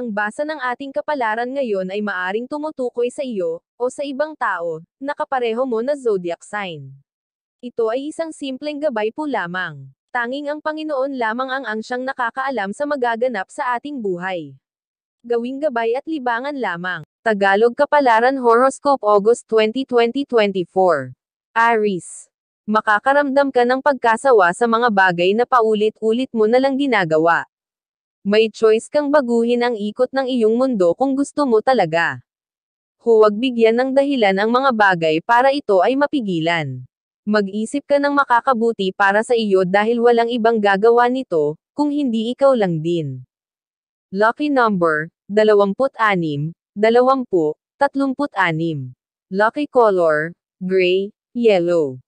Ang basa ng ating kapalaran ngayon ay maaring tumutukoy sa iyo, o sa ibang tao, na kapareho mo na zodiac sign. Ito ay isang simpleng gabay po lamang. Tanging ang Panginoon lamang ang siyang nakakaalam sa magaganap sa ating buhay. Gawing gabay at libangan lamang. Tagalog Kapalaran Horoscope August 20, 2024. Aries. Makakaramdam ka ng pagkasawa sa mga bagay na paulit-ulit mo na lang ginagawa. May choice kang baguhin ang ikot ng iyong mundo kung gusto mo talaga. Huwag bigyan ng dahilan ang mga bagay para ito ay mapigilan. Mag-isip ka ng makakabuti para sa iyo dahil walang ibang gagawa nito, kung hindi ikaw lang din. Lucky number, 26, 20, 36. Lucky color, gray, yellow.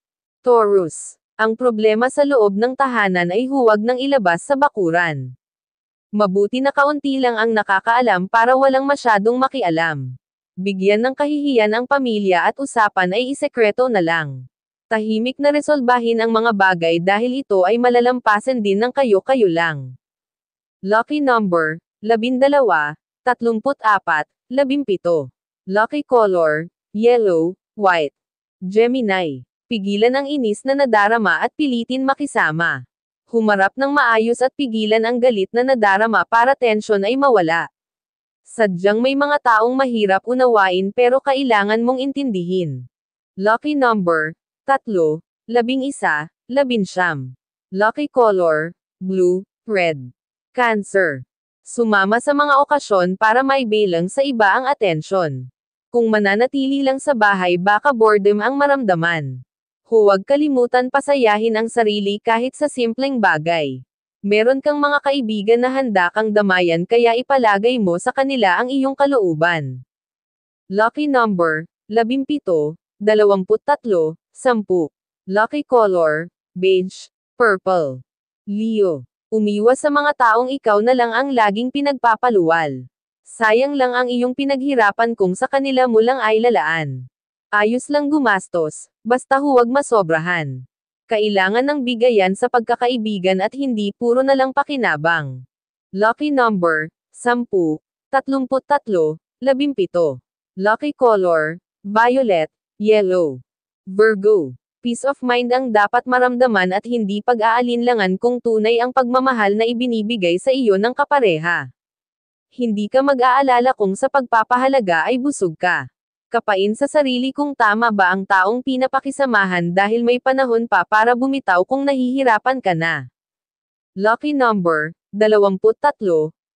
Taurus. Ang problema sa loob ng tahanan ay huwag nang ilabas sa bakuran. Mabuti na kaunti lang ang nakakaalam para walang masyadong makialam. Bigyan ng kahihiyan ang pamilya at usapan ay isekreto na lang. Tahimik na resolbahin ang mga bagay dahil ito ay malalampasan din ng kayo-kayo lang. Lucky number, 12, 34, 17. Lucky color, yellow, white. Gemini. Pigilan ang inis na nadarama at pilitin makisama. Humarap ng maayos at pigilan ang galit na nadarama para tensyon ay mawala. Sadyang may mga taong mahirap unawain pero kailangan mong intindihin. Lucky number, 3, 11, 19. Lucky color, blue, red. Cancer. Sumama sa mga okasyon para maibilang sa iba ang atensyon. Kung mananatili lang sa bahay baka boredom ang maramdaman. Huwag kalimutan pasayahin ang sarili kahit sa simpleng bagay. Meron kang mga kaibigan na handa kang damayan kaya ipalagay mo sa kanila ang iyong kalooban. Lucky number, 17, 23, 10. Lucky color, beige, purple. Leo. Umiwas sa mga taong ikaw na lang ang laging pinagpapaluwal. Sayang lang ang iyong pinaghirapan kung sa kanila mo lang ay lalaan. Ayos lang gumastos, basta huwag masobrahan. Kailangan ng bigayan sa pagkakaibigan at hindi puro na lang pakinabang. Lucky number, 10, 33, 17. Lucky color, violet, yellow. Virgo. Peace of mind ang dapat maramdaman at hindi pag-aalinlangan kung tunay ang pagmamahal na ibinibigay sa iyo ng kapareha. Hindi ka mag-aalala kung sa pagpapahalaga ay busog ka. Kapain sa sarili kung tama ba ang taong pinapakisamahan dahil may panahon pa para bumitaw kung nahihirapan ka na. Lucky number, 23,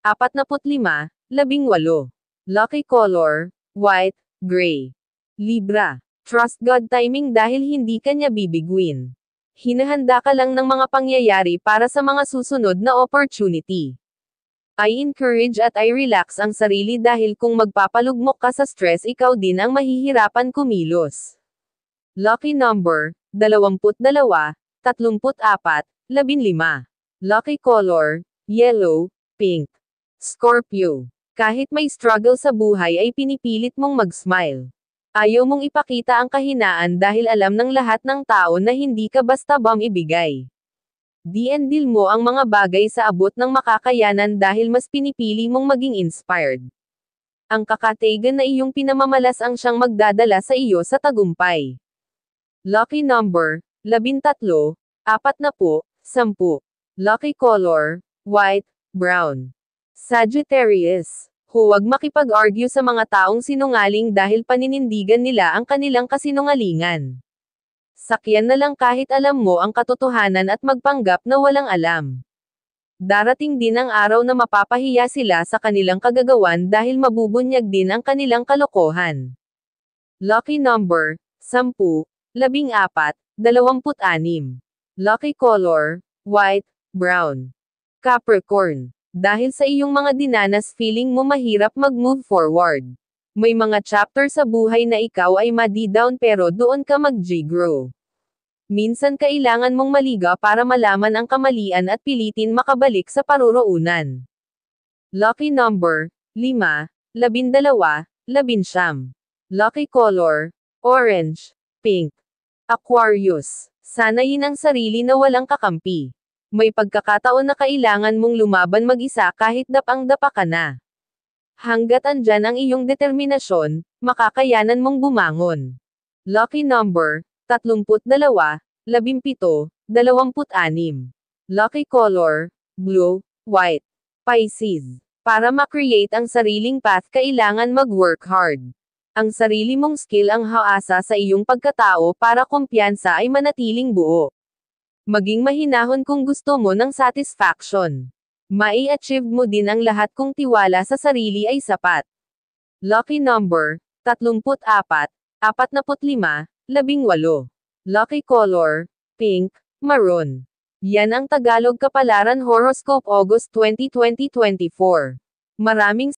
45, 18. Lucky color, white, gray. Libra. Trust God timing dahil hindi ka niya bibiguin. Hinahanda ka lang ng mga pangyayari para sa mga susunod na opportunity. I encourage at I relax ang sarili dahil kung magpapalugmok ka sa stress ikaw din ang mahihirapan kumilos. Lucky number, 22, 34, 15. Lucky color, yellow, pink. Scorpio. Kahit may struggle sa buhay ay pinipilit mong mag-smile. Ayaw mong ipakita ang kahinaan dahil alam ng lahat ng tao na hindi ka basta ibigay. Di-endil mo ang mga bagay sa abot ng makakayanan dahil mas pinipili mong maging inspired. Ang kakatagan na iyong pinamamalas ang siyang magdadala sa iyo sa tagumpay. Lucky number, 13, 40, 10. Lucky color, white, brown. Sagittarius. Huwag makipag-argue sa mga taong sinungaling dahil paninindigan nila ang kanilang kasinungalingan. Sakyan na lang kahit alam mo ang katotohanan at magpanggap na walang alam. Darating din ang araw na mapapahiya sila sa kanilang kagagawan dahil mabubunyag din ang kanilang kalokohan. Lucky number, 10, 14, 26. Lucky color, white, brown. Capricorn. Dahil sa iyong mga dinanas feeling mo mahirap mag-move forward. May mga chapter sa buhay na ikaw ay madi-down pero doon ka mag-grow. Minsan kailangan mong maliga para malaman ang kamalian at pilitin makabalik sa paruroonan. Lucky number, 5, 12, 19. Lucky color, orange, pink. Aquarius. Sanayin ang sarili na walang kakampi. May pagkakataon na kailangan mong lumaban mag-isa kahit dapang-dapa ka na. Hanggat andyan ang iyong determinasyon, makakayanan mong bumangon. Lucky number, 32, 17, 26. Lucky color, blue, white. Pisces. Para ma-create ang sariling path kailangan mag-work hard. Ang sarili mong skill ang haasa sa iyong pagkatao para kumpiyansa ay manatiling buo. Maging mahinahon kung gusto mo ng satisfaction. Mai-achieve mo din ang lahat kung tiwala sa sarili ay sapat. Lucky number, 34, 45, 18. Lucky color, pink, maroon. Yan ang Tagalog Kapalaran Horoscope August 20, 2024. Maraming